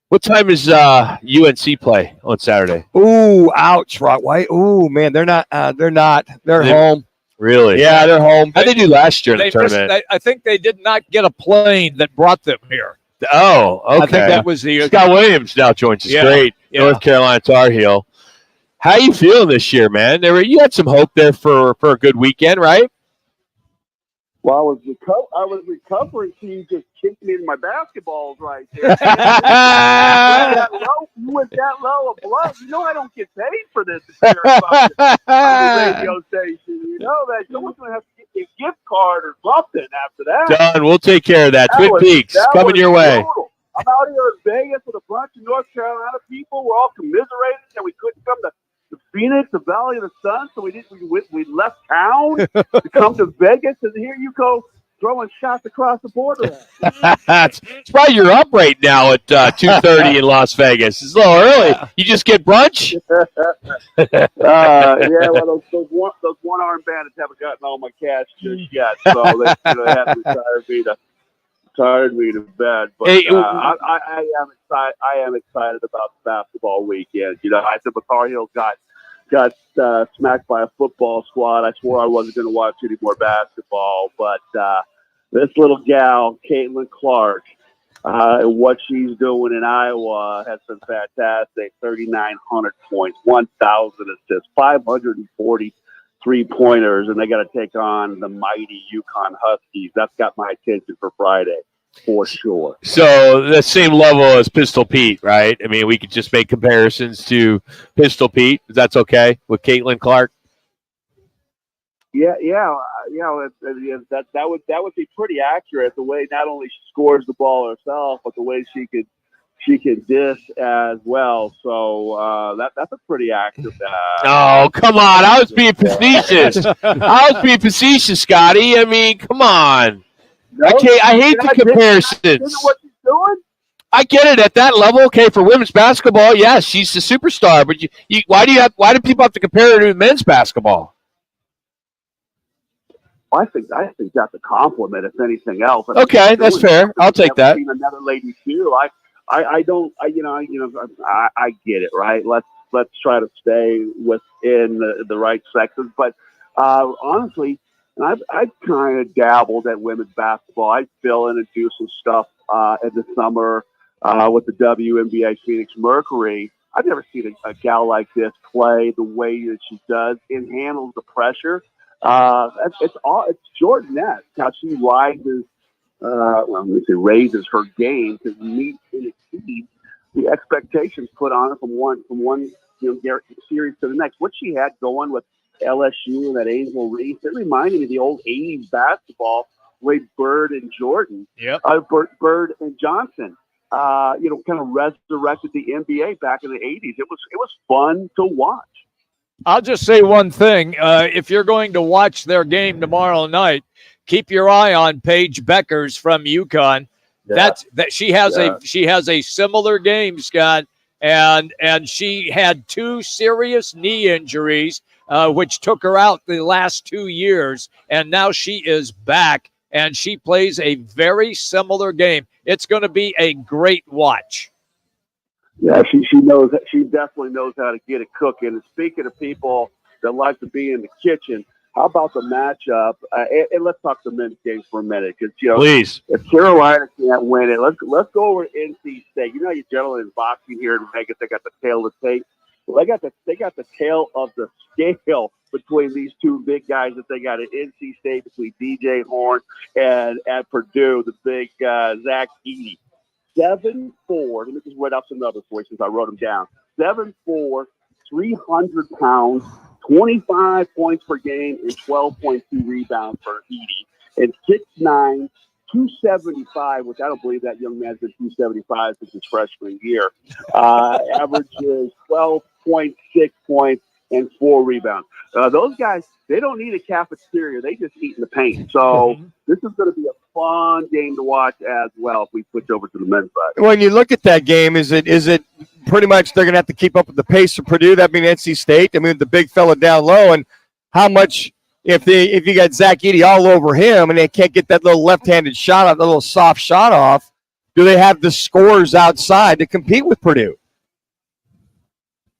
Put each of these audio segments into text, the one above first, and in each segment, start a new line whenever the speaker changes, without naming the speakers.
What time is UNC play on Saturday?
Ooh, ouch, right? Why? Ooh, man, they're not. They're home.
Really?
Yeah, they're home.
How'd they do last year in the tournament?
I think they did not get a plane that brought them here.
Oh, okay.
I think that was the
Scott Williams now joins us.
Yeah,
Great.
yeah.
North Carolina Tar Heel. How you feeling this year, man? You had some hope there for a good weekend, right?
Well, I was recovering. She just kicked me in my basketballs right there. You went that low of blood. You know I don't get paid for this on the radio station. You know that someone's going to have to get me a gift card or something after that.
Done. We'll take care of that. Twin Peaks coming your way.
Brutal. I'm out here in Vegas with a bunch of North Carolina people. We're all commiserating that we couldn't come to Phoenix, the Valley of the Sun, so we left town to come to Vegas, and here you go throwing shots across the border.
It's probably you're up right now at 2:30 in Las Vegas. It's a little early.
Yeah.
You just get brunch?
Yeah, well, those one-arm bandits haven't gotten all my cash just yet, so they haven't retired me to bed. But
Hey,
I am excited. I am excited about the basketball weekend. I said, but Tarheel got smacked by a football squad. I swore I wasn't going to watch any more basketball, but this little gal, Caitlin Clark, what she's doing in Iowa has been fantastic. 3,900 points, 1,000 assists, 540 3-pointers, and they got to take on the mighty UConn Huskies. That's got my attention for Friday, for sure.
So the same level as Pistol Pete, right? I mean, we could just make comparisons to Pistol Pete. If that's okay with Caitlin Clark.
Yeah. That would be pretty accurate. The way not only she scores the ball herself, but the way she can dish as well. So that's a pretty active.
Oh, come on! I was being facetious. Scotty. I mean, come on.
No,
I hate the comparisons.
What she's doing?
I get it at that level. Okay, for women's basketball, yes, she's the superstar. But why do people have to compare her to men's basketball?
I think that's a compliment, if anything else.
Okay, that's fair. I'll take that.
Another lady too. I get it, right? Let's try to stay within the right sectors. But honestly, and I've kind of dabbled at women's basketball. I fill in and do some stuff in the summer with the WNBA Phoenix Mercury. I've never seen a gal like this play the way that she does and handles the pressure. It's Jordanette, how she raises her game to meet and exceed the expectations put on her from one series to the next. What she had going with LSU and that Angel Reese, it reminded me of the old 80s basketball with Bird and Jordan.
Yep.
Bird and Johnson. Kind of resurrected the NBA back in the 80s. It was fun to watch.
I'll just say one thing. If you're going to watch their game tomorrow night, keep your eye on Paige Beckers from UConn.
Yeah.
She has a similar game, Scott, and she had 2 serious knee injuries, which took her out the last 2 years, and now she is back, and she plays a very similar game. It's going to be a great watch.
Yeah, she knows. She definitely knows how to get it cooking. And speaking of people that like to be in the kitchen, how about the matchup? And let's talk the men's game for a minute, because
please,
if Carolina can't win it, let's go over to NC State. You know, you gentlemen in boxing here in Vegas, they got the tail of the tape. Well, they got the tail of the scale between these two big guys that they got at NC State, between DJ Horn and at Purdue, the big Zach Edey. 7'4". Let me just write out some numbers for you since I wrote them down. 7'4", 300 pounds, 25 points per game, and 12.2 rebounds for Edey. And 6'9", 275, which I don't believe that young man's been 275 since his freshman year. Averages 12.6 points and 4 rebounds. Those guys, they don't need a cafeteria. They just eat in the paint. So this is going to be a fun game to watch as well if we switch over to the men's side.
When you look at that game, is it pretty much they're going to have to keep up with the pace of Purdue? That being NC State. I mean, the big fella down low, and how much if you got Zach Edey all over him and they can't get that little left-handed shot off, the little soft shot off, do they have the scores outside to compete with Purdue?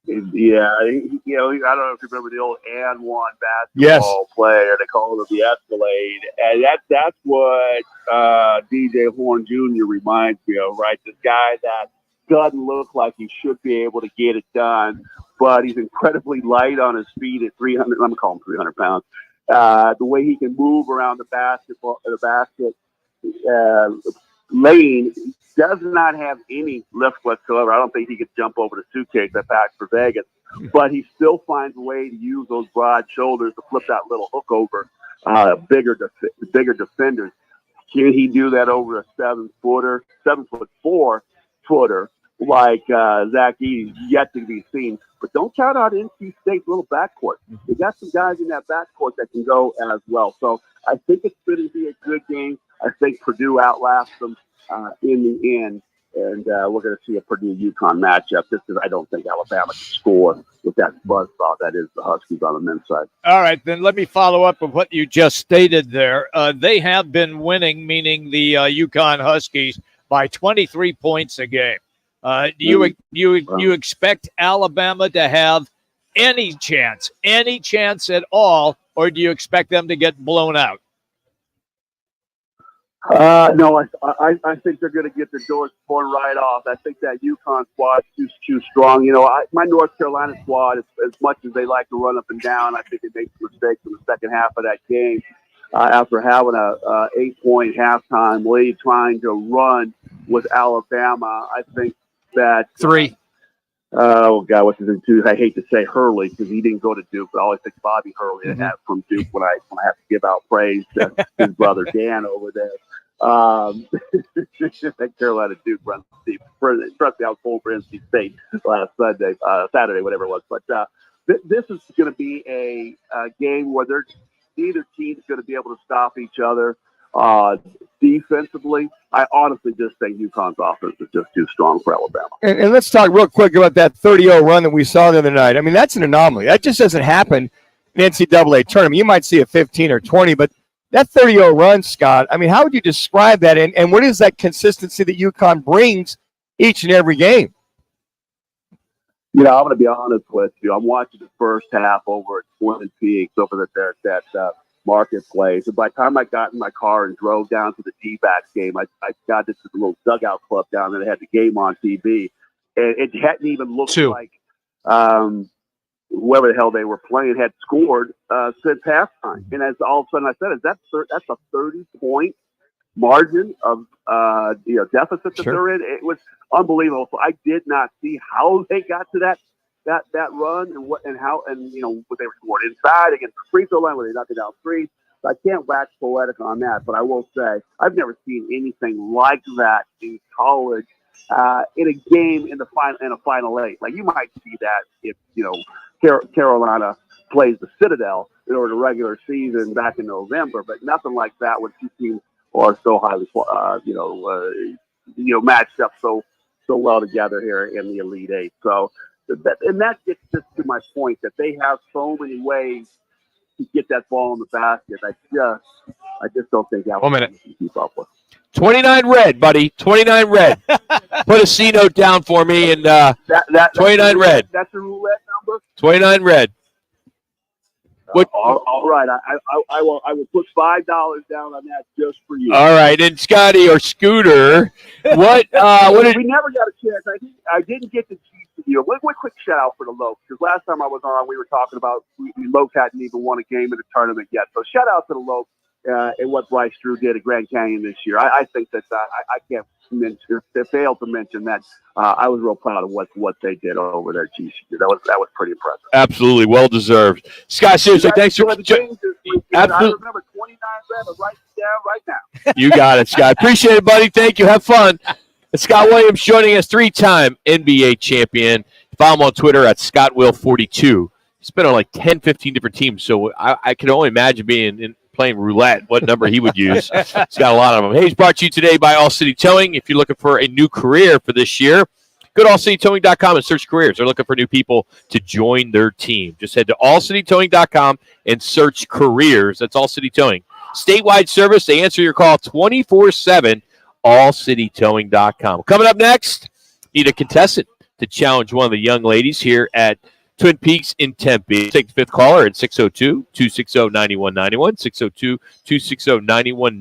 Yeah, I don't know if you remember the old and one
Yes.
basketball player. They called it the Escalade, and that's what DJ Horn Jr. reminds me of, right? This guy that doesn't look like he should be able to get it done, but he's incredibly light on his feet at 300. I'm gonna call him 300 pounds. The way he can move around the basket lane does not have any lift whatsoever. I don't think he could jump over the suitcase I packed for Vegas, but he still finds a way to use those broad shoulders to flip that little hook over bigger defenders. Can he do that over a 7'4" like Zach Edey's yet to be seen? But don't count out NC State's little backcourt. They got some guys in that backcourt that can go as well. So I think it's going to be a good game. I think Purdue outlasts them in the end, and we're going to see a Purdue-UConn matchup just because I don't think Alabama can score with that buzzsaw that is the Huskies on the men's side.
All right, then let me follow up with what you just stated there. They have been winning, meaning the UConn Huskies, by 23 points a game. Do you expect Alabama to have any chance at all, or do you expect them to get blown out?
No, I think they're going to get the doors torn right off. I think that UConn squad is too strong. My North Carolina squad, as much as they like to run up and down, I think it makes mistakes in the second half of that game after having a 8-point halftime lead trying to run with Alabama. I think that
3.
Oh God, what's his name? Too? I hate to say Hurley because he didn't go to Duke, but I always think Bobby Hurley from Duke when I have to give out praise to his brother Dan over there. That Carolina Duke runs deep. Trust me, I was pulling for NC State last Saturday, whatever it was. But this is going to be a game where neither team is going to be able to stop each other. Defensively, I honestly just think UConn's offense is just too strong for Alabama.
And let's talk real quick about that 30-0 run that we saw the other night. I mean, that's an anomaly. That just doesn't happen in the NCAA tournament. You might see a 15 or 20, but that 30-0 run, Scott, I mean, how would you describe that? And what is that consistency that UConn brings each and every game?
I'm going to be honest with you. I'm watching the first half over at Twin Peaks over there at that marketplace. And by the time I got in my car and drove down to the D-backs game, I got this little dugout club down there that had the game on TV. And it hadn't even looked like whoever the hell they were playing had scored since halftime. And as all of a sudden I said, that's a 30-point margin of deficit that they're in. It was unbelievable. So I did not see how they got to that run and how what they were scored inside against the free throw line where they knocked it down three. So I can't wax poetic on that, but I will say I've never seen anything like that in college in a game in a final eight. Like you might see that if Carolina plays the Citadel in the regular season back in November, but nothing like that when two teams are so highly matched up so well together here in the Elite Eight. So. That gets just to my point that they have so many ways to get that ball in the basket. I just don't think Alabama can keep up with.
29 red, buddy. 29 red. Put a C note down for me and 29 red.
That's the roulette number.
29 red.
All right, I will put $5 down on that just for you.
All right, and Scotty or Scooter, what did
we never got a chance? I didn't get to one quick shout out for the Lokes because last time I was on, we were talking about the Lokes hadn't even won a game in the tournament yet. So shout out to the Lokes and what Bryce Drew did at Grand Canyon this year. I think that I can't fail to mention that I was real proud of what they did over there. That was pretty impressive.
Absolutely, well deserved. Scott, seriously, thanks for
absolutely. I remember 29 red. I'm writing it down right now.
You got it, Scott. Appreciate it, buddy. Thank you. Have fun. Scott Williams joining us, 3-time NBA champion. Follow him on Twitter at ScottWill42. He's been on like 10, 15 different teams, so I can only imagine playing roulette what number he would use. He's got a lot of them. Hey, he's brought to you today by All City Towing. If you're looking for a new career for this year, go to allcitytowing.com and search careers. They're looking for new people to join their team. Just head to allcitytowing.com and search careers. That's All City Towing. Statewide service. They answer your call 24/7. allcitytowing.com. Coming up next, need a contestant to challenge one of the young ladies here at Twin Peaks in Tempe. Take the fifth caller at 602-260-9191, 602-260-9191.